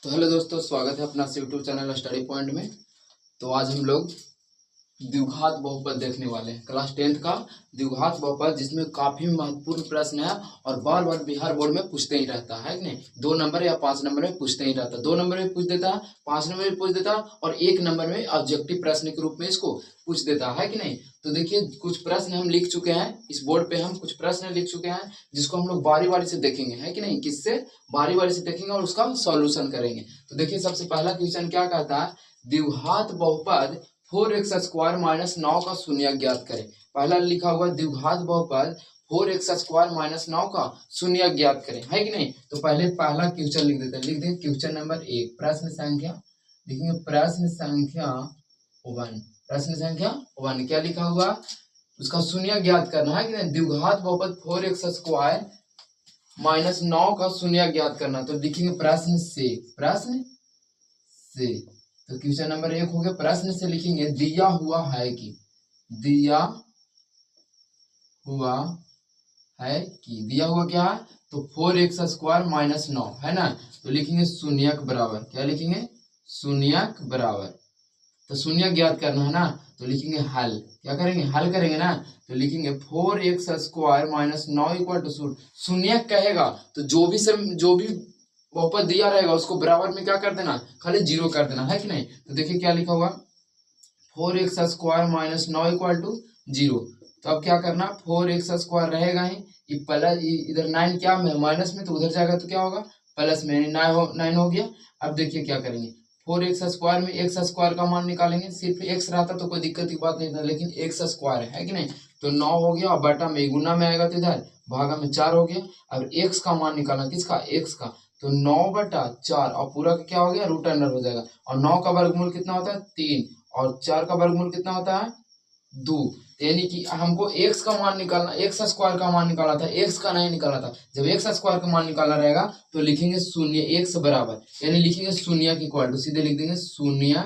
तो हेलो दोस्तों, स्वागत है अपना यूट्यूब चैनल स्टडी पॉइंट में। तो आज हम लोग द्विघात बहुपद देखने वाले हैं, क्लास 10th का द्विघात बहुपद, जिसमें काफी महत्वपूर्ण प्रश्न है और बार बार बिहार बोर्ड में पूछते ही रहता है कि नहीं। 2 नंबर या 5 नंबर में पूछते ही रहता है, 2 नंबर में पूछ देता है, 5 नंबर में पूछ देता है और 1 नंबर में ऑब्जेक्टिव प्रश्न के रूप में इसको पूछ देता है कि नहीं। तो देखिए, कुछ प्रश्न हम लिख चुके हैं इस बोर्ड पे, हम कुछ प्रश्न लिख चुके हैं जिसको हम लोग बारी बारी से देखेंगे, है कि नहीं। किससे बारी बारी से देखेंगे और उसका सॉल्यूशन करेंगे। तो देखिए, सबसे पहला क्वेश्चन क्या कहता है, द्विघात बहुपद 4x² माइनस 9 का शून्य ज्ञात करें। पहला लिखा हुआ द्विघात बहुपद 4x² माइनस 9 का शून्य ज्ञात करें, है कि नहीं। तो पहले पहला क्वेश्चन लिख देते हैं, लिख दें क्वेश्चन नंबर 1, प्रश्न संख्या, लिखेंगे प्रश्न संख्या 1। प्रश्न संख्या 1 क्या लिखा हुआ, उसका शून्य ज्ञात करना है कि नहीं। द्विघात बहुपद 4x² माइनस 9 का शून्य ज्ञात करना। तो लिखेंगे प्रश्न से, प्रश्न से। तो क्वेश्चन नंबर 1 हो गया, प्रश्न से लिखेंगे दिया हुआ है कि, दिया हुआ है कि, दिया हुआ क्या है, तो 4x² माइनस 9 है ना। तो लिखेंगे शून्यक बराबर, क्या लिखेंगे, शून्यक बराबर। तो शून्य ज्ञात करना है ना, तो लिखेंगे हल, क्या करेंगे, हल करेंगे ना। तो लिखेंगे 4x² माइनस 9 इक्वल टू शून्य कहेगा तो जो भी बहुपद दिया रहेगा उसको बराबर में क्या कर देना, खाली 0 कर देना, है कि नहीं। तो देखिए क्या लिखा हुआ, 4x² माइनस 9 इक्वल टू 0। तो अब क्या करना, 4x² रहेगा ही, ये प्लस, इधर 9 क्या में माइनस में, तो उधर जाएगा तो क्या होगा, प्लस में, 9 हो गया। अब देखिए क्या करेंगे, 4x² में x² का मान निकालेंगे। सिर्फ x रहता तो कोई दिक्कत की बात नहीं था, लेकिन x² है कि नहीं। तो 9 हो गया और बटा में गुना में आएगा तो इधर भागा में 4 हो गया। अब x का मान निकालना, किसका, x का। तो 9/4 और पूरा का क्या हो गया, रूट अंडर हो जाएगा। और 9 का वर्गमूल कितना होता है, 3, और 4 का वर्गमूल कितना होता है, 2। यानी कि हमको x का मान निकालना, x² का मान निकाला था, x का नहीं निकाला था। जब x² का मान निकाला रहेगा तो लिखेंगे शून्य, x बराबर, यानी लिखेंगे शून्य की इक्वल टू, सीधे लिख देंगे शून्य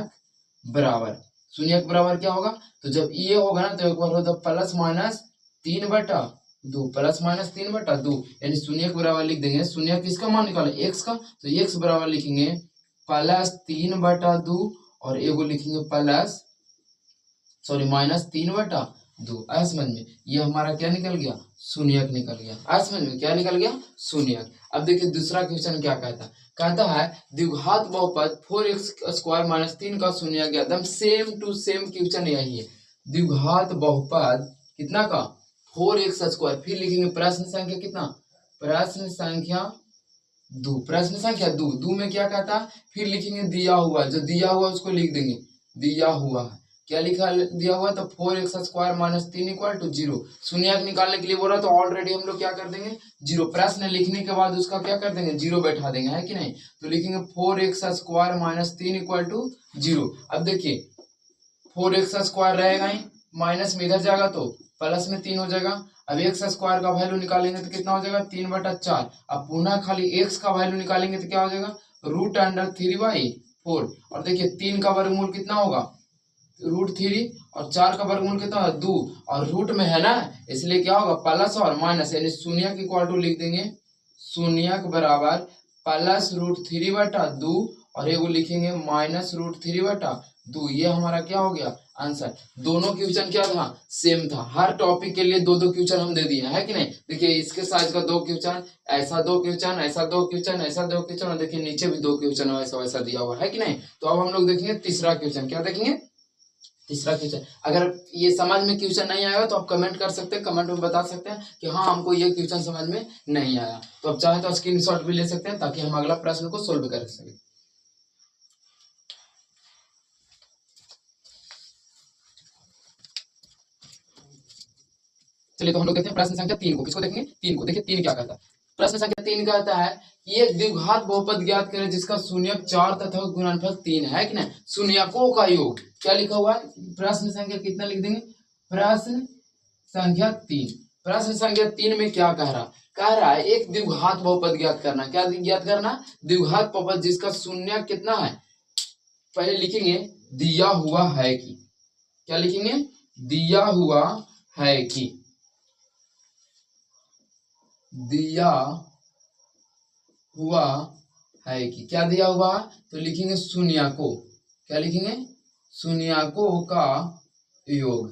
बराबर। शून्य के बराबर क्या होगा, तो जब ये होगा ना तो एक बार होता प्लस माइनस 3/2, प्लस माइनस 3/2, यानी शून्य के बराबर लिख देंगे। शून्य किसका मान निकाले, x का, तो x बराबर लिखेंगे प्लस 3/2 और एगो लिखेंगे प्लस, सॉरी माइनस 3/2। आया समझ में, ये हमारा क्या निकल गया, शून्यक निकल गया। आया समझ में, क्या निकल गया, शून्यक। अब देखिए दूसरा क्वेश्चन क्या कहता है द्विघात बहुपद 4x² माइनस 3 का शून्य ज्ञात। एकदम सेम टू सेम क्वेश्चन यही है, द्विघात बहुपद कितना का, 4x²। फिर लिखेंगे प्रश्न संख्या कितना, प्रश्न संख्या 2, प्रश्न संख्या 2 में क्या कहता है, फिर लिखेंगे दिया हुआ, जो दिया हुआ उसको लिख देंगे, दिया हुआ है, क्या लिखा दिया हुआ, तो 4x² माइनस 3 इक्वल टू 0। शून्य निकालने के लिए बोला तो ऑलरेडी हम लोग क्या कर देंगे, 0। प्रश्न लिखने के बाद उसका क्या कर देंगे, 0 बैठा देंगे, है कि नहीं। तो लिखेंगे 4x² माइनस 3 इक्वल टू 0। अब देखिए 4x² रहेगा ही, माइनस में इधर जाएगा तो प्लस में 3 हो जाएगा। अब x² का वैल्यू निकालेंगे तो कितना हो जाएगा, 3/4। अब पुनः खाली x का वैल्यू निकालेंगे तो क्या हो जाएगा, रूट अंडर 3/4। और देखिए 3 का वर्गमूल कितना होगा, √3, और 4 का वर्गमूल कितना है, 2, और रूट में है ना, इसलिए क्या होगा, प्लस और माइनस, यानी शून्य की इक्वल टू लिख देंगे शून्य के बराबर प्लस √3/2 और एगो लिखेंगे माइनस √3/2। ये हमारा क्या हो गया आंसर। दोनों क्वेश्चन क्या था, सेम था। हर टॉपिक के लिए 2-2 क्वेश्चन हम दे दिए, है कि नहीं। देखिए इसके साइज का 2 क्वेश्चन, ऐसा 2 क्वेश्चन, ऐसा 2 क्वेश्चन, ऐसा 2 क्वेश्चन, और देखिए नीचे भी 2 क्वेश्चन ऐसा वैसा दिया हुआ है कि नहीं। तो अब हम लोग देखेंगे तीसरा क्वेश्चन, क्या देखेंगे, तीसरा क्वेश्चन। अगर ये समझ में क्वेश्चन नहीं आएगा तो आप कमेंट कर सकते हैं, कमेंट में बता सकते हैं कि हाँ हमको ये क्वेश्चन समझ में नहीं आया। तो आप चाहे तो स्क्रीनशॉट भी ले सकते हैं ताकि हम अगला प्रश्न को सोल्व कर सकें। चलिए तो हम लोग देखते हैं प्रश्न संख्या 3 को। किसको देखेंगे, 3 को। देखिए 3 क्या कहता है, प्रश्न संख्या 3 कहता है एक द्विघात बहुपद ज्ञात करें जिसका शून्यक 4 तथा गुणनफल 3 है कि नहीं। शून्यकों का योग क्या लिखा हुआ है, प्रश्न संख्या कितना लिख देंगे, प्रश्न संख्या 3। प्रश्न संख्या 3 में क्या कह रहा है एक द्विघात बहुपद ज्ञात करना। क्या ज्ञात करना, द्विघात बहुपद जिसका शून्य कितना है, पहले लिखेंगे दिया हुआ है कि, क्या लिखेंगे, दिया हुआ है कि, दिया हुआ है कि क्या दिया हुआ है, तो लिखेंगे शून्यकों, क्या लिखेंगे, शून्यकों का योग,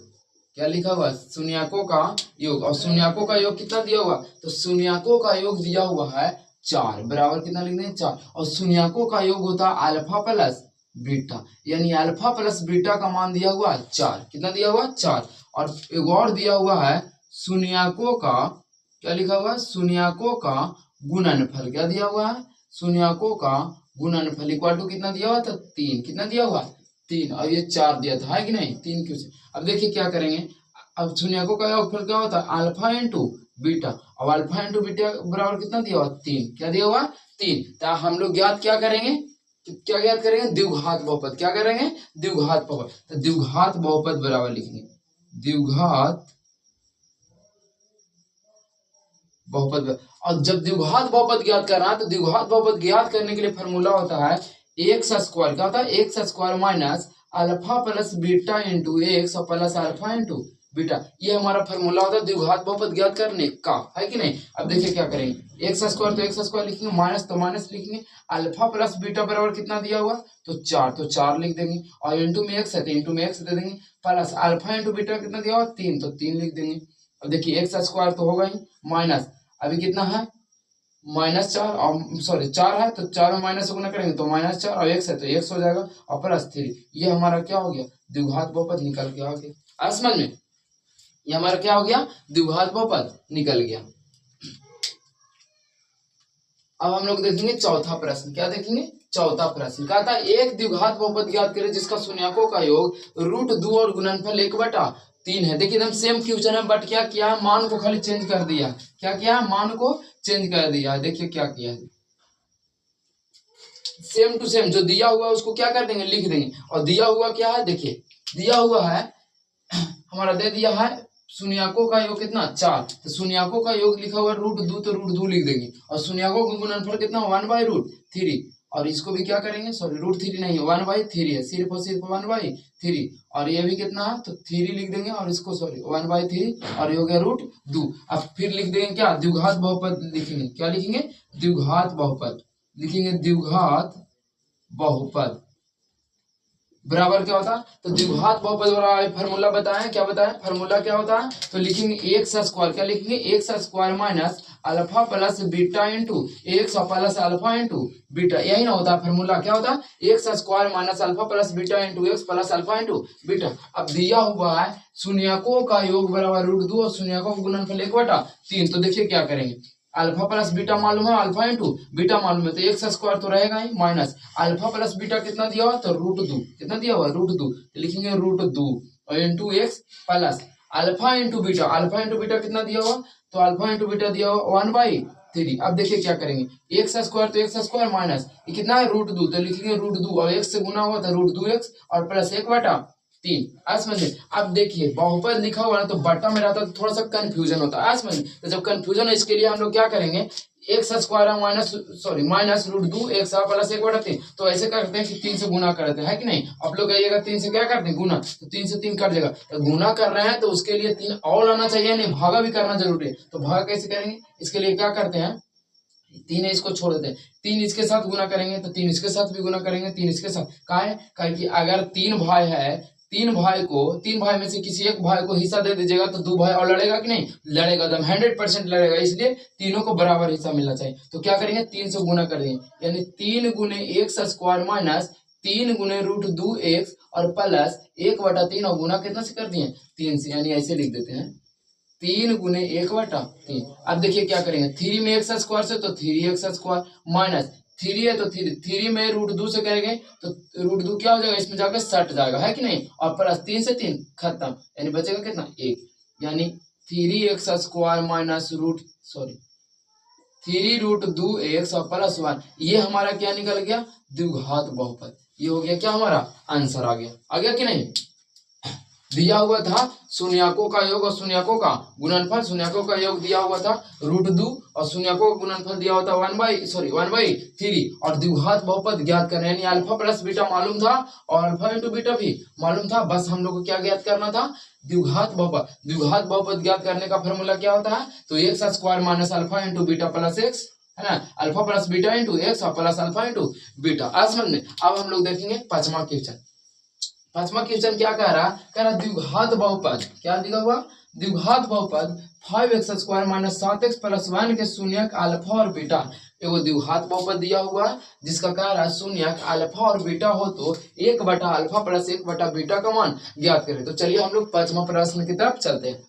क्या लिखा हुआ, शून्यकों का योग। और शून्यकों का योग कितना दिया हुआ, तो शून्यकों का योग दिया हुआ है 4, बराबर कितना लिख देंगे 4। और शून्यकों का योग होता है अल्फा प्लस बीटा, यानी अल्फा प्लस बीटा का मान दिया हुआ 4, कितना दिया हुआ 4। और एक और दिया हुआ है शून्यकों का, क्या लिखा हुआ है, शून्यकों का गुणनफल, क्या दिया हुआ है, शून्यकों का गुणनफल इक्वल टू कितना दिया हुआ था 3, कितना दिया हुआ 3, और ये 4 दिया था, है कि नहीं, 3 क्यों से। अब देखिए क्या करेंगे, अब शून्यकों का योगफल क्या होता है, अल्फा इंटू बीटा। अब अल्फा इंटू बीटा बराबर कितना दिया हुआ 3, क्या दिया हुआ 3। तो हम लोग ज्ञात क्या करेंगे, क्या ज्ञात करेंगे, द्विघात बहुपद, क्या करेंगे, द्विघात बहुपद। तो द्विघात बहुपद बराबर लिखेंगे द्विघात बहुपद। और जब द्विघात बहुपद ज्ञात करना है तो द्विघात बहुपद ज्ञात करने के लिए फॉर्मूला होता है एक्स स्क्वायर, क्या होता है, x square minus alpha plus beta into x और प्लस अल्फा इंटू बीटा। ये हमारा फॉर्मूला होता है द्विघात बहुपद ज्ञात करने का, है कि नहीं। अब देखिए क्या करेंगे, एक्स स्क्वायर तो एक्स स्क्वायर लिखेंगे, माइनस तो माइनस लिखेंगे, अल्फा प्लस बीटा बराबर कितना दिया हुआ, तो 4, तो 4 लिख देंगे, और इंटू में एक्स है तो इंटू में एक्स दे देंगे, प्लस अल्फा इंटू बीटा कितना दिया हुआ 3, तो 3 लिख देंगे। अब देखिए एक्स स्क्वायर तो होगा ही, माइनस अभी कितना है -4, और सॉरी 4 है तो 4 में माइनस गुना करेंगे तो -4, और एक्स है तो एक्स हो जाएगा, और प्लस 3। ये हमारा क्या हो गया, द्विघात बहुपद निकल के आ गया। समझ में, ये हमारा क्या हो गया, द्विघात बहुपद निकल गया। अब हम लोग देखेंगे चौथा प्रश्न, क्या देखेंगे, चौथा प्रश्न कहता है एक द्विघात बहुपद ज्ञात करें जिसका शून्यकों का योग √2 और गुणनफल 1/3 है। देखिए एकदम सेम क्वेश्चन है, बट क्या किया है, मान को खाली चेंज कर दिया, क्या किया है, मान को चेंज कर दिया। देखिए क्या किया है, सेम टू सेम जो दिया हुआ है उसको क्या कर देंगे, लिख देंगे। और दिया हुआ क्या है, देखिए दिया हुआ है हमारा दे दिया है शून्यकों का योग कितना 4, तो शून्यकों का योग लिखा हुआ √2, तो √2 लिख देंगे। और शून्यकों का गुणनफल कितना 1/√3, और इसको भी क्या करेंगे, सॉरी √3 नहीं है 1/3 है, सिर्फ और सिर्फ 1/3। और ये भी कितना है, तो 3 लिख देंगे, और इसको सॉरी 1/3, और ये हो गया √2। अब फिर लिख देंगे क्या, द्विघात बहुपद लिखेंगे, क्या लिखेंगे, द्विघात बहुपद लिखेंगे, द्विघात बहुपद बराबर क्या होता है, तो द्विघात बहुपद बराबर फॉर्मूला बताएं, क्या बताएं, फॉर्मूला क्या होता है, तो लिखेंगे एक्स स्क्वायर, क्या लिखेंगे, x square minus alpha plus beta into x और प्लस अल्फा इंटू बीटा। यही ना होता है फॉर्मूला, क्या होता है, x square minus alpha plus beta into x plus alpha into beta. अब दिया हुआ है शून्यकों का योग बराबर √2 और शून्यकों का गुणनफल 1/3। तो देखिए क्या करेंगे, अल्फा प्लस बीटा मालूम है, अल्फा इंटू बीटा मालूम है, तो एक्स स्क्वायर तो रहेगा ही, माइनस अल्फा प्लस बीटा कितना दिया हुआ, तो √2, कितना दिया हुआ √2, तो लिखेंगे √2 और into x plus alpha into beta, alpha into beta कितना दिया हुआ, तो अल्फा इंटू बीटा दिया हुआ 1/3। अब देखिए क्या करेंगे, एक्स स्क्वायर तो एक्स स्क्वायर माइनस ये कितना है √2, तो लिखेंगे √2 और एक्स से गुना हुआ था √2x और प्लस 1/3। आज समझे। अब देखिए बहुपद लिखा हुआ ना तो बट्टा में रहता है तो थोड़ा सा कंफ्यूजन होता है। आज समझे, तो जब कंफ्यूजन है इसके लिए हम लोग क्या करेंगे, x square minus √2 x plus 1/3, तो ऐसे करते हैं कि 3 से गुना करते हैं, है कि नहीं। आप लोग कहिएगा 3 से क्या करते हैं गुना, तो 3 से 3 कट जाएगा, तो गुना कर रहे हैं तो उसके लिए 3 और आना चाहिए, नहीं भागा भी करना जरूरी है। तो भागा कैसे करेंगे, इसके लिए क्या करते हैं, 3 है इसको छोड़ देते हैं, 3 इसके साथ गुना करेंगे तो 3 इसके साथ भी गुना करेंगे, 3 इसके साथ का है कि अगर 3 भाई है, 3 भाई में से किसी एक भाई को हिस्सा दे दीजिएगा तो 2 भाई और लड़ेगा कि नहीं, लड़ेगा, एकदम 100% लड़ेगा, इसलिए तीनों को बराबर हिस्सा मिलना चाहिए। तो क्या करेंगे, 3 से गुना कर देंगे, यानी 3 गुने एक्स स्क्वायर माइनस 3 गुने √2x और प्लस 1/3 और गुना कितना से कर दिए 3 से, यानी ऐसे लिख देते हैं 3 गुने 1/3। अब देखिए क्या करेंगे, 3 में एक्स स्क्वायर से तो 3x स्क्वायर माइनस 3 है तो 3 में √2 से करेंगे तो √2 क्या हो जाएगा, इसमें जाकर सट जाएगा, है कि नहीं, और प्लस 3 से 3 खत्म, यानी बचेगा कितना 1, यानी 3x square minus three root 2x और प्लस 1, ये हमारा क्या निकल गया, द्विघात बहुपद। ये हो गया क्या, हमारा आंसर आ गया कि नहीं। दिया हुआ था शून्यकों का योग और शून्यकों का गुणनफल, शून्यकों का योग दिया हुआ था √2 और शून्यकों का गुणनफल दिया हुआ था 1/3 और द्विघात बहुपद ज्ञात करना, यानी अल्फा प्लस बीटा मालूम था और अल्फा इंटू बीटा भी मालूम था, बस हम लोग को क्या ज्ञात करना था, द्विघात बहुपद। द्विघात बहुपद ज्ञात करने का फॉर्मूला क्या होता है, तो x square minus alpha into beta plus x है ना, alpha plus beta into x और प्लस अल्फा इंटू बीटा। आज समझ में। अब हम लोग देखेंगे पांचवा क्वेश्चन। पांचवा क्वेश्चन क्या कह रहा द्विघात बहुपद, क्या दिया हुआ, द्विघात बहुपद 5x² माइनस 7x प्लस 1 के शून्यक अल्फा और बीटा। एगो द्विघात बहुपद दिया हुआ है जिसका कह रहा है शून्यक अल्फा और बीटा हो तो 1/अल्फा प्लस 1/बीटा का मान ज्ञात करें। तो चलिए हम लोग पांचवा प्रश्न की तरफ चलते हैं।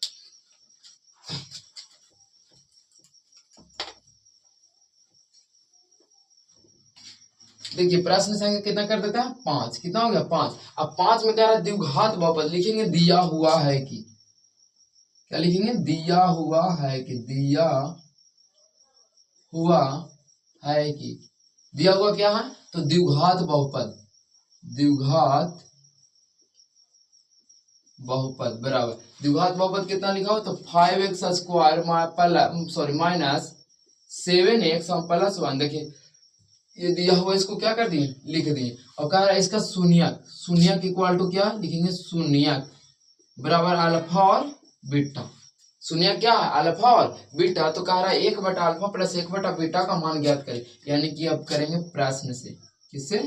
देखिए प्रश्न संख्या कितना कर देता है 5, कितना हो गया 5। अब 5 में कह रहा है द्विघात बहुपद, लिखेंगे दिया हुआ है कि, क्या लिखेंगे, दिया हुआ है कि, दिया हुआ है कि, दिया हुआ क्या है तो द्विघात बहुपद, द्विघात बहुपद बराबर, द्विघात बहुपद कितना लिखा हो तो 5x² माइनस 7x प्लस 1। देखिए ये दिया हुआ इसको क्या कर दिए लिख दिए और कह रहा है इसका शून्यक, शून्यक इक्वल टू क्या लिखेंगे शून्यक बराबर अल्फा और बीटा। शून्यक क्या है अल्फा और बीटा, तो कह रहा है 1/अल्फा प्लस 1/बीटा का मान ज्ञात करें। यानी कि अब करेंगे प्रश्न से, किससे,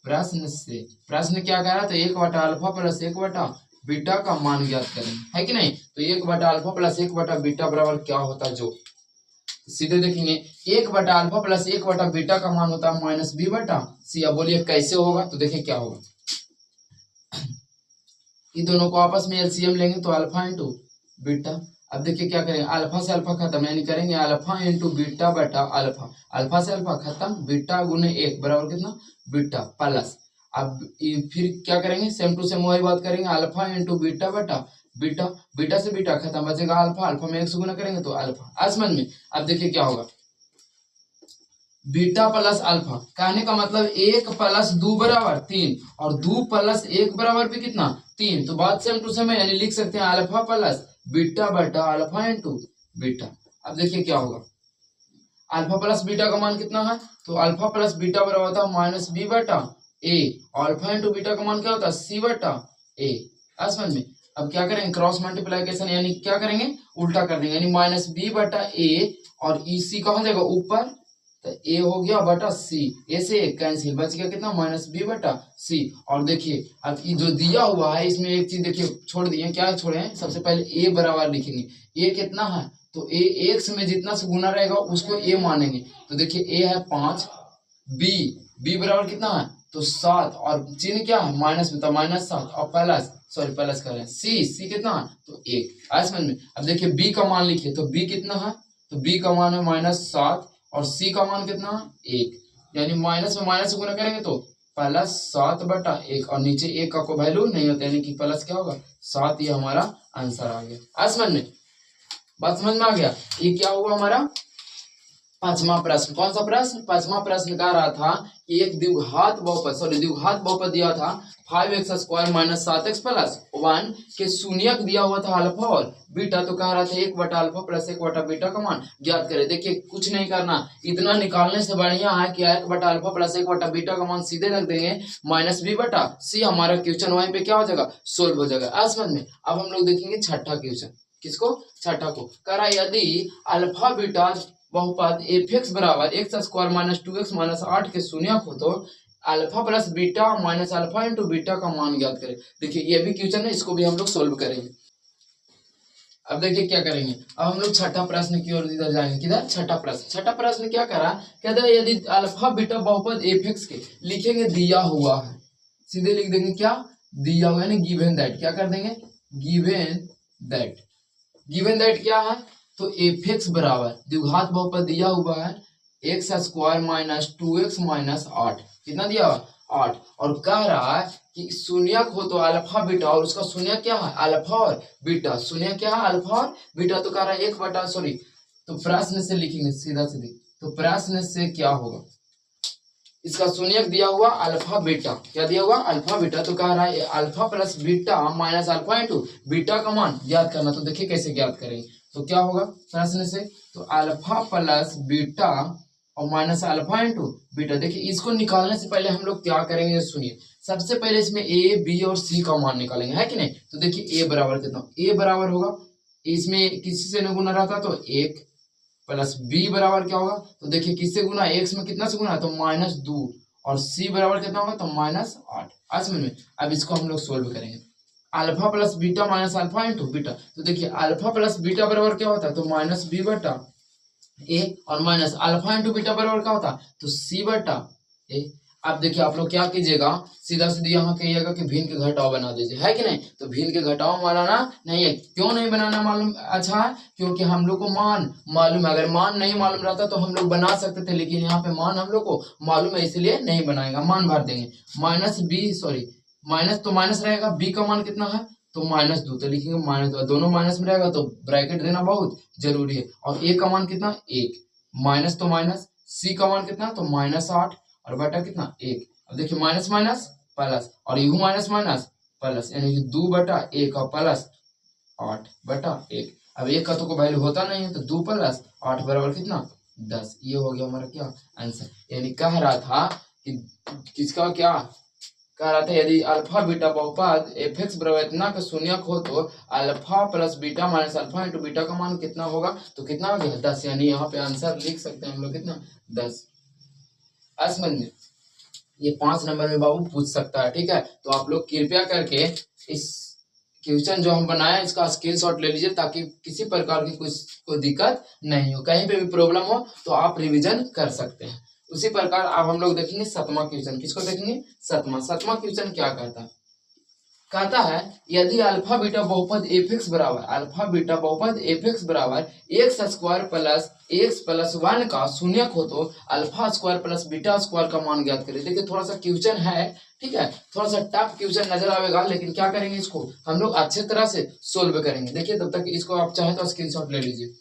प्रश्न से। प्रश्न क्या कह रहा है तो 1/अल्फा प्लस 1/बीटा का मान ज्ञात करें, है कि नहीं। तो 1/अल्फा प्लस 1/बीटा बराबर क्या होता है जो, सीधे देखेंगे 1/अल्फा प्लस 1/बीटा का मान होता है माइनस b/c। अब बोलिए कैसे होगा, तो देखिए क्या होगा, इन दोनों को आपस में एलसीएम लेंगे तो अल्फा इंटू बीटा। अब देखिए क्या करेंगे, अल्फा से अल्फा खत्म, यानी करेंगे अल्फा इंटू बीटा बटा अल्फा, अल्फा से अल्फा खत्म, बीटा गुने 1 बराबर कितना बीटा प्लस। अब फिर क्या करेंगे, सेम टू सेम वही बात करेंगे, अल्फा इंटू बीटा बटा बीटा, बीटा से बीटा खत्म, बचेगा अल्फा, अल्फा में 1 से गुना करेंगे तो अल्फा। आज समझ में। अब देखिए क्या होगा, बीटा प्लस अल्फा, कहने का मतलब 1 प्लस 2 बराबर 3 और 2 प्लस 1 बराबर भी कितना 3। तो बात सेम टू सेम है, यानी लिख सकते हैं अल्फा प्लस बीटा बटा अल्फा इंटू बीटा। अब देखिए क्या होगा, अल्फा प्लस बीटा का मान कितना है तो अल्फा प्लस बीटा बराबर होता है माइनस b/a और अल्फा इंटू बीटा का मान क्या होता है c/a। आज समझ में। अब क्या करेंगे, क्रॉस मल्टीप्लिकेशन, यानी क्या करेंगे उल्टा कर देंगे, यानी माइनस b/a और c कहाँ जाएगा ऊपर, तो a हो गया बटा c, a से कैंसिल, बच गया कितना माइनस b/c। और देखिए अब ये जो दिया हुआ है इसमें एक चीज देखिए छोड़ दिए, क्या छोड़े हैं, सबसे पहले a बराबर लिखेंगे, a कितना है तो a x में जितना से गुना रहेगा उसको a मानेंगे। तो देखिए a है 5, b बराबर कितना है तो 7 और चिन्ह क्या है माइनस में, तो माइनस 7 और प्लस कर रहे हैं c कितना है तो 1। आज समझ में। अब देखिए b का मान लिखिए, तो b कितना है तो b का मान है -7 और c का मान कितना है 1, यानी माइनस में माइनस से गुना करेंगे तो +7/1 और नीचे 1 का कोई वैल्यू नहीं होता, यानी कि प्लस क्या होगा 7, ये हमारा आंसर आ गया। आज समझ में, बात समझ में आ गया। ये क्या हुआ हमारा पांचवा प्रश्न। कौन सा प्रश्न, पांचवा प्रश्न कह रहा था कि एक द्विघात बहुपद दिया था 5x² माइनस 7x प्लस 1 के शून्यक दिया हुआ था अल्फा और बीटा। तो कह रहा था 1/अल्फा प्लस 1/बीटा का मान ज्ञात करें। देखिए कुछ नहीं करना, इतना निकालने से बढ़िया है कि 1/अल्फा प्लस 1/बीटा का मान सीधे रख देंगे माइनस b/c। हमारा क्वेश्चन वहीं पे क्या हो जाएगा सोल्व हो जाएगा। आज समझ में। अब हम लोग देखेंगे छठा क्वेश्चन, किसको, छठा को। कह रहा यदि अल्फा बीटा बहुपद f(x) बराबर x² माइनस 2x माइनस 8 के शून्यक हो तो alpha plus beta minus alpha into beta का मान ज्ञात करें। देखिए ये भी क्वेश्चन है, इसको भी हम लोग सोल्व करेंगे। अब देखिए क्या करेंगे, अब हम लोग छठा प्रश्न की ओर इधर जाएंगे। किधर, छठा प्रश्न। छठा प्रश्न क्या करा, कहता है यदि अल्फा बीटा बहुपद f(x) के लिखेंगे दिया हुआ है, सीधे लिख देंगे क्या दिया हुआ है, गिवन दैट, क्या कर देंगे गिवन दैट। गिवन दैट क्या है तो f(x) बराबर द्विघात बहुपद दिया हुआ है x² माइनस 2x माइनस 8, कितना दिया हुआ 8, और कह रहा है कि शून्यक हो तो अल्फा बीटा, और उसका शून्यक क्या है अल्फा और बीटा, शून्यक क्या है अल्फा और बीटा। तो कह रहा है तो प्रश्न से लिखेंगे सीधा सीधे, तो प्रश्न से क्या होगा, इसका शून्यक दिया हुआ अल्फा बीटा, क्या दिया हुआ अल्फा बीटा। तो कह रहा है alpha plus beta minus alpha into beta का मान ज्ञात करना। तो देखिए कैसे ज्ञात करेंगे, तो क्या होगा प्रश्न से, तो अल्फा प्लस बीटा और माइनस अल्फा इंटू बीटा। देखिए इसको निकालने से पहले हम लोग क्या करेंगे सुनिए, सबसे पहले इसमें a b और c का मान निकालेंगे, है कि नहीं। तो देखिए a बराबर कितना, a बराबर होगा, इसमें किसी से न गुना रहता तो 1 प्लस बी बराबर क्या होगा, तो देखिए किससे गुना, एक्स में कितना से गुना, तो -2, और सी बराबर कितना होगा, तो -8। आज समझ में। अब इसको हम लोग सोल्व करेंगे। Alpha plus beta minus alpha into beta, तो देखिए अल्फा प्लस बीटा बराबर क्या होता है, तो -b बटा ए, और माइनस अल्फा इंटू बीटा बराबर क्या होता है, तो c बटा ए। अब देखिए आप लोग क्या कीजिएगा, सीधा सीधा यहाँ कहिएगा कि भिन्न के घटाव बना दीजिए, है कि नहीं। तो भिन्न के घटाव बनाना नहीं है, क्यों नहीं बनाना मालूम, अच्छा है क्योंकि हम लोग को मान मालूम है। अगर मान नहीं मालूम रहता तो हम लोग बना सकते थे, लेकिन यहाँ पे मान हम लोग को मालूम है, इसलिए नहीं बनाएगा, मान भर देंगे। माइनस तो माइनस रहेगा, बी का मान कितना है, तो -2, तो लिखेंगे -2, दोनों माइनस में रहेगा तो ब्रैकेट देना बहुत जरूरी है। और ए का मान कितना, 1, माइनस तो माइनस, सी का मान कितना, तो -8, और बटा कितना, 1। अब देखिए माइनस माइनस प्लस, और यू माइनस माइनस प्लस, यानी कि 2 बटा 1 और प्लस 8 बटा 1। अब एक का तो कोई वैल्यू होता नहीं है, तो 2 प्लस 8 बराबर कितना, 10। ये हो गया हमारा क्या आंसर। यानी कह रहा था कि किसका क्या कह रहा था, यदि अल्फा बीटा बहुपद एफ एक्स बराबर इतना का शून्यक हो तो alpha plus beta minus alpha into beta का मान कितना होगा, तो कितना हो गया, 10। यानी यहाँ पे आंसर लिख सकते हैं हम लोग कितना, 10। समझ में। ये 5 नंबर में बाबू पूछ सकता है, ठीक है। तो आप लोग कृपया करके इस क्वेश्चन जो हम बनाए इसका स्क्रीनशॉट ले लीजिए, ताकि किसी प्रकार की कोई दिक्कत नहीं हो, कहीं पे भी प्रॉब्लम हो तो आप रिवीजन कर सकते हैं। उसी प्रकार अब हम लोग देखेंगे 7वां क्वेश्चन। किसको देखेंगे, 7वां क्वेश्चन क्या कहता है, कहता है यदि अल्फा बीटा बहुपद एफ एक्स बराबर x square plus x plus 1 का शून्यक हो तो alpha square plus beta square का मान ज्ञात करें। देखिए थोड़ा सा क्वेश्चन है, ठीक है, थोड़ा सा टफ क्वेश्चन नजर आएगा, लेकिन क्या करेंगे, इसको हम लोग अच्छे तरह से सोल्व करेंगे। देखिए तब तक इसको आप चाहे तो स्क्रीनशॉट ले लीजिए।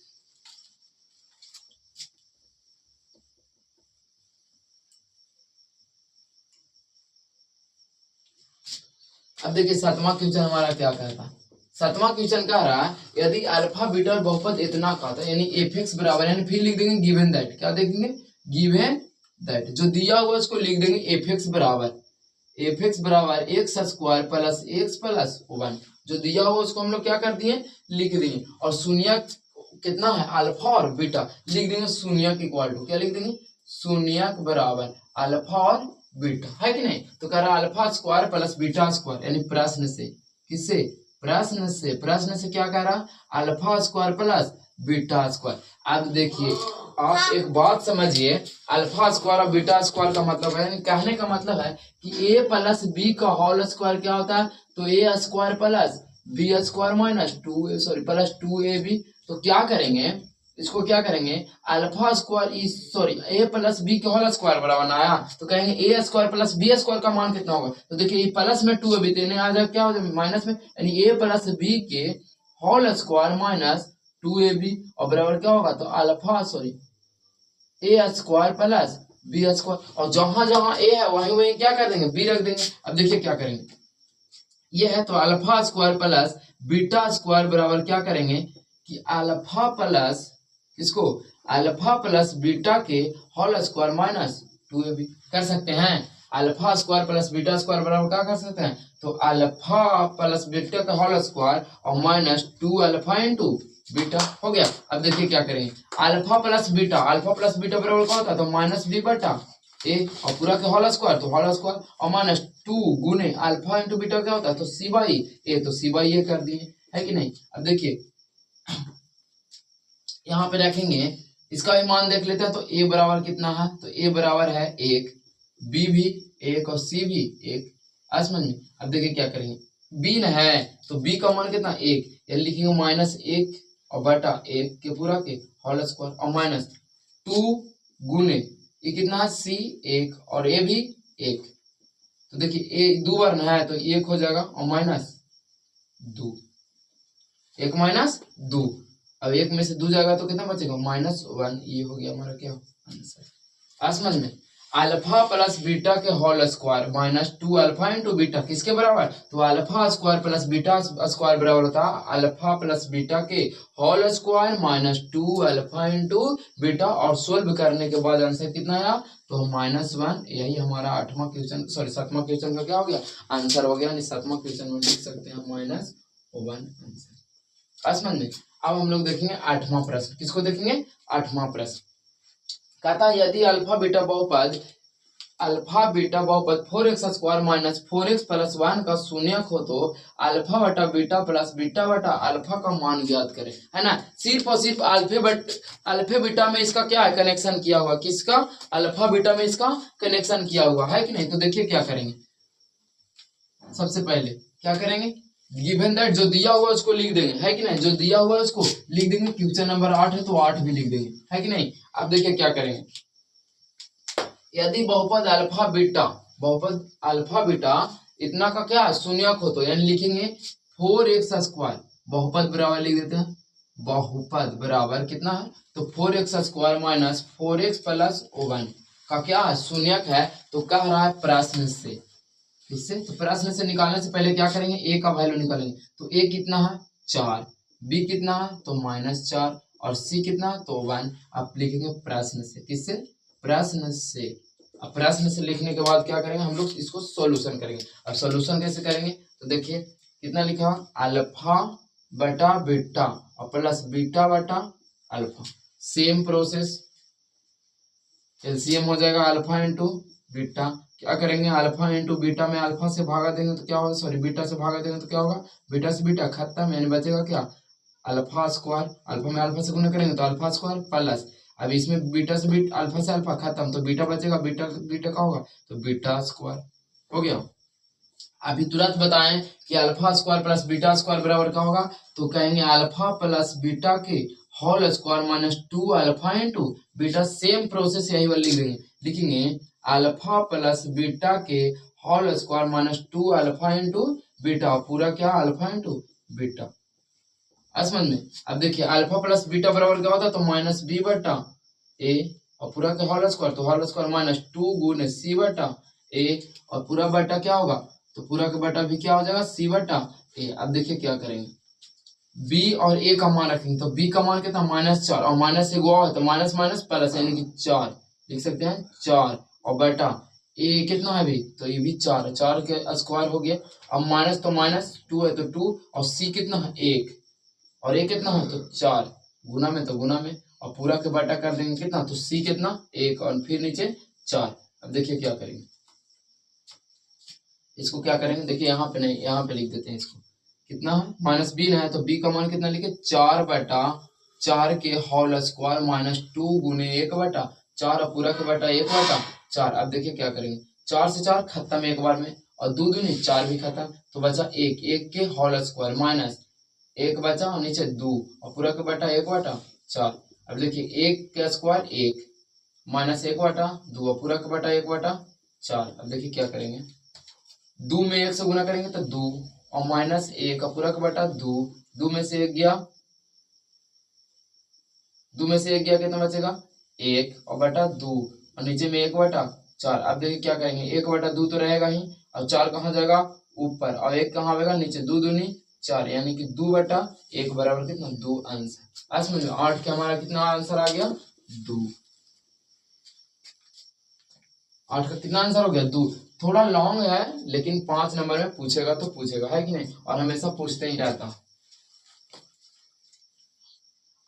अब देखिए 7वां क्वेश्चन हमारा क्या कहता है। 7वां क्वेश्चन कह रहा है यदि अल्फा बीटा और बहुपद इतना का था, यानी एफ एक्स बराबर, यानी फिर लिख देंगे गिवन दैट, क्या देखेंगे, गिवन दैट, जो दिया हुआ उसको लिख देंगे एफ एक्स बराबर x square plus x plus 1, जो दिया हुआ उसको हम लोग क्या कर दिए, लिख दिए। और शून्यक कितना है, अल्फा और बीटा, लिख देंगे शून्यक इक्वल टू, क्या लिख देंगे, शून्यक बराबर अल्फा और बीटा, है कि नहीं। तो कह रहा alpha square plus beta square, यानी प्रश्न से, किससे, प्रश्न से क्या कह रहा, alpha square plus beta square. अब देखिए आप एक बात समझिए, अल्फा स्क्वायर और बीटा स्क्वायर का मतलब है, यानी कहने का मतलब है कि ए प्लस बी का होल स्क्वायर क्या होता है, तो a square plus b square minus 2 plus 2ab। तो क्या करेंगे, इसको क्या करेंगे, अल्फा स्क्वायर ए प्लस बी के होल स्क्वायर बराबर ना आया, तो कहेंगे ए स्क्वायर प्लस बी स्क्वायर का मान कितना होगा। तो देखिए ये प्लस में 2ab देने आ जाए, क्या हो जाए माइनस में, यानी ए प्लस बी के होल स्क्वायर माइनस 2ab, और बराबर क्या होगा, तो अल्फा ए स्क्वायर प्लस बी स्क्वायर, और जहां जहां ए है वहीं वहीं क्या कर देंगे, बी रख देंगे। अब देखिए क्या करेंगे, ये है तो alpha square plus beta square बराबर क्या करेंगे कि अल्फा प्लस किसको, अल्फा प्लस बीटा के होल स्क्वायर माइनस 2ab कर सकते हैं। Alpha square plus beta square बराबर क्या कर सकते हैं, तो अल्फा प्लस बीटा का होल स्क्वायर और माइनस 2 अल्फा इंटू बीटा हो गया। अब देखिए क्या करेंगे, अल्फा प्लस बीटा बराबर क्या होता है, तो माइनस बी बटा ए, और पूरा के होल स्क्वायर, तो होल स्क्वायर और माइनस 2 गुने अल्फा इंटू बीटा क्या होता है, तो सी बाई ए, तो सी बाई ए कर दिए, है कि नहीं। अब देखिए यहाँ पे रखेंगे, इसका भी मान देख लेते हैं। तो ए बराबर कितना है, तो ए बराबर है 1, बी भी 1 और सी भी 1, समझ में। अब देखिए क्या करेंगे, बी न है तो बी का मान कितना 1, ये लिखेंगे -1 और बटा 1 के पूरा के होल स्क्वायर और माइनस 2 गुने ये कितना है सी 1 और ए भी 1। तो देखिए ए 2 बार न है तो 1 हो जाएगा और -2, 1 - 2। अब 1 में से 2 जाएगा तो कितना बचेगा, -1। ये हो गया हमारा क्या आंसर। समझ में। अल्फा प्लस बीटा के whole square minus 2 alpha into beta किसके बराबर, तो alpha square plus beta square बराबर होता है अल्फा प्लस बीटा के whole square minus 2 alpha into beta, और सोल्व करने के बाद आंसर कितना आया, तो -1। यही हमारा 8वां क्वेश्चन 7वां क्वेश्चन का क्या हो गया, आंसर हो गया। 7वां क्वेश्चन में लिख सकते हैं -1 आंसर। समझ में। अब हम लोग देखेंगे 8वां प्रश्न। किसको देखेंगे, 8वां प्रश्न कहता है यदि अल्फा बीटा बहुपद 4x² माइनस 4x प्लस 1 का शून्यक हो तो अल्फा बटा बीटा प्लस बीटा बटा अल्फा का मान ज्ञात करें, है ना। सिर्फ और सिर्फ अल्फा बीटा में इसका क्या है कनेक्शन किया हुआ, किसका, अल्फा बीटा में इसका कनेक्शन किया हुआ है कि नहीं। तो देखिए क्या करेंगे, सबसे पहले क्या करेंगे, गिवन दैट जो दिया हुआ उसको लिख देंगे, है कि नहीं, जो दिया हुआ उसको लिख देंगे। क्वेश्चन नंबर 8 है तो 8 भी लिख देंगे, है कि नहीं। अब देखिए क्या करेंगे, यदि बहुपद अल्फा बीटा इतना का क्या शून्यक हो तो यानी लिखेंगे 4x², बहुपद बराबर लिख देते हैं, बहुपद बराबर कितना है तो 4x² माइनस 4x प्लस 1 का क्या है शून्यक है। तो कह रहा है प्रश्न से, इससे तो प्रश्न से निकालने से पहले क्या करेंगे, a का वैल्यू निकालेंगे। तो a कितना है 4, b कितना है तो -4 और c कितना है तो 1। आप लिखेंगे प्रश्न से, किससे, प्रश्न से। अब प्रश्न से लिखने के बाद क्या करेंगे हम लोग, इसको सॉल्यूशन करेंगे। अब सॉल्यूशन कैसे करेंगे तो देखिए कितना लिखा, अल्फा बटा बीटा और प्लस बीटा बटा अल्फा, सेम प्रोसेस, एलसीएम हो जाएगा अल्फा इंटू बीटा। क्या करेंगे, अल्फा इंटू बीटा में अल्फा से भागा देंगे तो क्या होगा, सॉरी बीटा से भागा देंगे तो क्या होगा, बीटा से बीटा खत्म, यानी बचेगा क्या, अल्फा स्क्वायर। अल्फा में अल्फा से गुना करेंगे तो अल्फा स्क्वायर प्लस, अब इसमें बीटा से बीटा, अल्फा से अल्फा खत्म तो बीटा बचेगा, बीटा बीटा का होगा तो बीटा स्क्वायर हो गया। अभी तुरंत बताएं कि alpha square plus beta square बराबर क्या होगा, तो कहेंगे अल्फा प्लस बीटा के whole square minus 2 alpha into beta, same process यही वाला लिख देंगे, लिखेंगे अल्फा प्लस बीटा के whole square minus 2 alpha into beta, पूरा क्या अल्फा इंटू बीटा, समझ में। अब देखिए अल्फा प्लस बीटा बराबर क्या होता है तो माइनस बी बटा ए और पूरा के होल स्क्वायर, तो होल स्क्वायर माइनस 2 गुने सी बटा ए और पूरा बटा क्या होगा तो पूरा का बटा भी क्या हो जाएगा सी बटा ए। अब देखिए क्या करेंगे, b और a का मान रखेंगे तो b का मान कितना -4 और माइनस से गुआ तो माइनस माइनस प्लस यानी कि 4 लिख सकते हैं 4 और बटा a कितना है भी तो ये भी 4 के स्क्वायर हो गया। अब माइनस तो माइनस 2 है तो 2 और c कितना है 1 और a कितना है तो 4 गुना में तो गुना में और पूरा के बटा कर देंगे कितना तो c कितना 1 और फिर नीचे 4। अब देखिए क्या करेंगे, इसको क्या करेंगे, देखिए यहाँ पे नहीं यहाँ पे लिख देते हैं, इसको कितना है माइनस बी है तो बी का मान कितना लिखे 4 बटा 4 के होल स्क्वायर माइनस 2 गुने 1 बटा 4 और पूरा के बटा 1 बटा 4। अब देखिए क्या करेंगे, 4 से 4 खत्म एक बार में और 2 दूनी 4 भी खत्म तो बचा 1 के होल स्क्वायर माइनस 1 बचा और नीचे 2 और पूरा के बटा 1 बटा 4। अब देखिए 1 के स्क्वायर 1 माइनस 1 बटा 2 और पूरा के बटा 1 बटा 4। अब देखिए क्या करेंगे, 2 में 1 से गुना करेंगे तो 2 और माइनस 1 का पूरा का बटा 2 में से 1 गया, 2 में से 1 गया कितना बचेगा 1 और बटा 2 और नीचे में 1 बटा 4। अब देखिए क्या करेंगे, 1 बटा 2 तो रहेगा ही और 4 कहाँ जाएगा ऊपर और 1 कहाँ आएगा नीचे, 2 दूनी 4 यानी कि 2 बटा 1 बराबर कितना 2 आंसर। समझ लो 8 के हमारा कितना आंसर आ गया 2, 8 का कितना आंसर हो गया 2। थोड़ा लॉन्ग है लेकिन 5 नंबर में पूछेगा तो पूछेगा, है कि नहीं, और हमेशा पूछते ही रहता।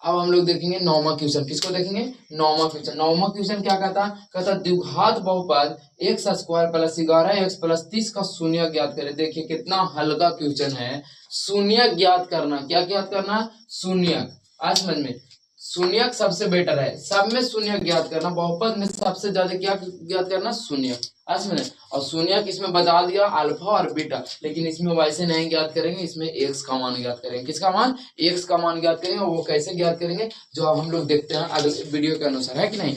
अब हम लोग देखेंगे 9वां क्वेश्चन, किसको देखेंगे 9वां क्वेश्चन। 9वां क्वेश्चन क्या कहता द्विघात बहुपद x² प्लस 11x प्लस 30 का शून्य ज्ञात करे। देखिए कितना हल्का क्वेश्चन है, शून्य ज्ञात करना, क्या ज्ञात करना शून्य। आज समझ में शून्य सबसे बेटर है, सब में शून्य ज्ञात करना, बहुपद में सबसे ज्यादा क्या ज्ञात करना शून्य। आज समझ, और शून्य इसमें बता दिया अल्फा और बीटा, लेकिन इसमें वैसे नहीं ज्ञात करेंगे, इसमें x का मान ज्ञात करेंगे। किसका मान, x का मान ज्ञात करेंगे। और वो कैसे ज्ञात करेंगे जो अब हम लोग देखते हैं अगले वीडियो के अनुसार, है कि नहीं।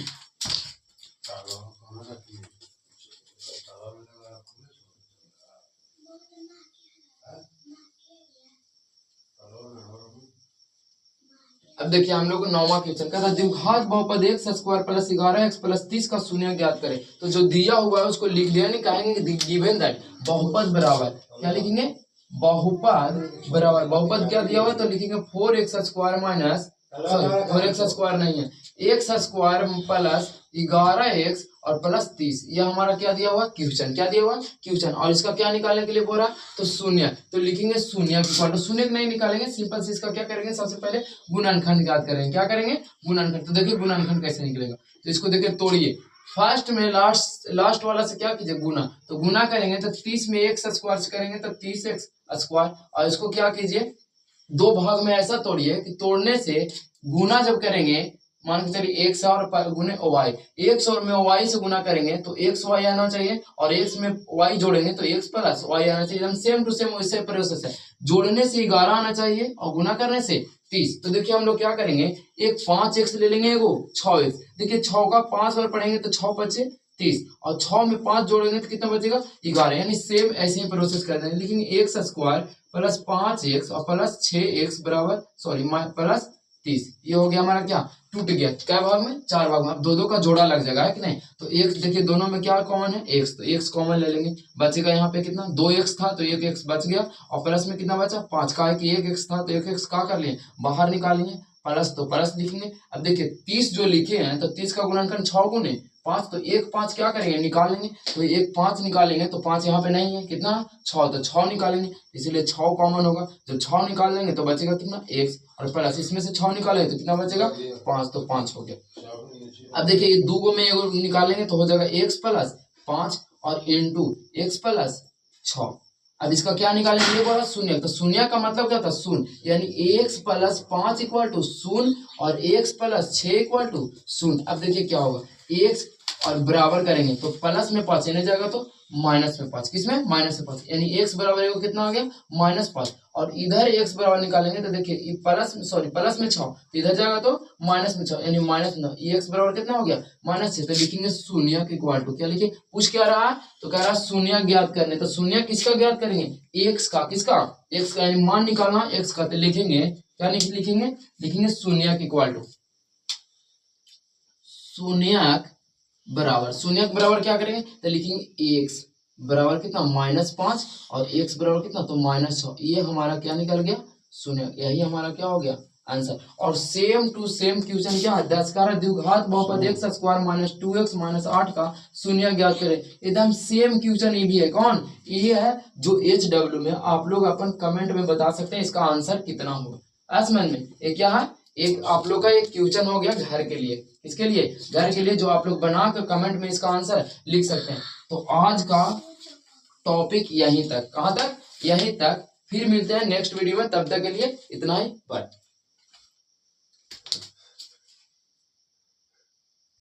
अब देखिए हम लोग 9वां क्वेश्चन का था द्विघात बहुपद x² प्लस 11x प्लस 30 का शून्य ज्ञात करें। तो जो दिया हुआ है उसको लिख दिया, नहीं कहेंगे गिवन दैट बहुपद बराबर क्या लिखेंगे, बहुपद बराबर, बहुपद क्या दिया हुआ तो लिखेंगे 4x² माइनस 4x² नहीं है x² प्लस 11x और प्लस 30, यह हमारा क्या दिया हुआ क्वेश्चन, क्या दिया हुआ क्वेश्चन। और इसका क्या निकालने के लिए बोल रहा तो शून्य, तो लिखेंगे शून्य की इक्वल टू, शून्य नहीं निकालेंगे, सिंपल से इसका क्या करेंगे सबसे पहले गुणनखंड याद करेंगे, क्या करेंगे गुणनखंड। तो देखिए गुणनखंड कैसे निकलेगा, तो इसको देखिए तोड़िए, फर्स्ट में लास्ट वाला से क्या कीजिए गुना, तो गुना करेंगे तो 30 में एक्स स्क्वायर से करेंगे तो 30x स्क्वायर, और इसको क्या कीजिए दो भाग में ऐसा तोड़िए कि तोड़ने से गुना जब करेंगे मान के चलिए एक्स और गुने वाई, एक्स और में वाई से गुना करेंगे तो एक्स वाई आना चाहिए, और एक्स में वाई जोड़ेंगे तो एक्स प्लस वाई आना चाहिए, एकदम सेम टू सेम वैसे प्रोसेस है। जोड़ने से 11 आना चाहिए और गुना करने से 30। तो देखिए हम लोग क्या करेंगे, एक 5x ले लेंगे, एगो 6x, देखिए 6 का 5 बार पढ़ेंगे तो 6 बचे 30, और 6 में 5 जोड़ेंगे तो कितना बचेगा 11, यानी सेम ऐसे ही प्रोसेस कर देंगे, लेकिन एक्स स्क्वायर प्लस 5x और प्लस 6x बराबर सॉरी प्लस 30, ये हो गया हमारा क्या टूट गया, क्या भाग में 4 भाग में। अब दो का जोड़ा लग जाएगा है कि नहीं, तो एक देखिए दोनों में क्या कॉमन है x, तो x कॉमन ले लेंगे, बचेगा यहाँ पे कितना 2x था तो 1x बच गया, और प्लस में कितना बचा 5, का है कि 1x था तो 1x का कर लिए बाहर निकालेंगे, प्लस तो प्लस लिखेंगे। अब देखिए 30 जो लिखे हैं तो 30 का गुणनखंड 6 गुने 5, तो 1 5 क्या करेंगे निकालेंगे, तो 1 5 निकालेंगे तो 5 यहाँ पे नहीं है, कितना 6, तो 6 निकालेंगे, इसीलिए 6 कॉमन होगा, जब 6 निकाल लेंगे तो बचेगा कितना x, और प्लस इसमें से 6 निकालेंगे तो कितना बचेगा 5, तो 5 हो गया। अब देखिए ये 2 में एगो निकालेंगे तो हो जाएगा x प्लस 5 और इंटू x प्लस 6। अब इसका क्या निकालेंगे ये बोला शून्य, तो शून्य का मतलब क्या था शून्य, यानी x प्लस 5 इक्वल टू शून्य और x प्लस 6 इक्वल टू शून्य। अब देखिए क्या होगा, x और बराबर करेंगे तो प्लस में 5 यानी जाएगा तो माइनस में 5, किसमें माइनस में 5, यानी x बराबर है कितना हो गया -5, और इधर x बराबर निकालेंगे तो देखिए प्लस में 6 तो इधर जाएगा तो माइनस में 6 यानी -9, ये x बराबर कितना हो गया -6, तो लिखेंगे शून्य के इक्वल टू क्या लिखे, पूछ क्या रहा है तो कह रहा है शून्य ज्ञात करने, तो शून्य किसका ज्ञात करेंगे x का, किसका x का, यानी मान निकालना x का, तो लिखेंगे क्या लिखेंगे शून्य के इक्वल टू शून्य बराबर क्या करेंगे तो लिखेंगे x बराबर कितना -5 और x बराबर कितना तो -6, ये हमारा क्या निकल गया शून्य, यही हमारा क्या हो गया आंसर। और सेम टू सेम क्वेश्चन क्या है 10 का द्विघात बहुपद x स्क्वायर -2x -8 का शून्य ज्ञात करें, एकदम सेम क्वेश्चन ये भी है, कौन ये है जो HW में, आप लोग अपन कमेंट में बता सकते हैं इसका आंसर कितना होगा। आसमान में ये क्या है, एक आप लोग का एक क्वेश्चन हो गया घर के लिए, इसके लिए घर के लिए जो आप लोग बना कर कमेंट में इसका आंसर लिख सकते हैं। तो आज का टॉपिक यहीं तक, कहाँ तक यहीं तक, फिर मिलते हैं नेक्स्ट वीडियो में, तब तक के लिए इतना ही, बाय।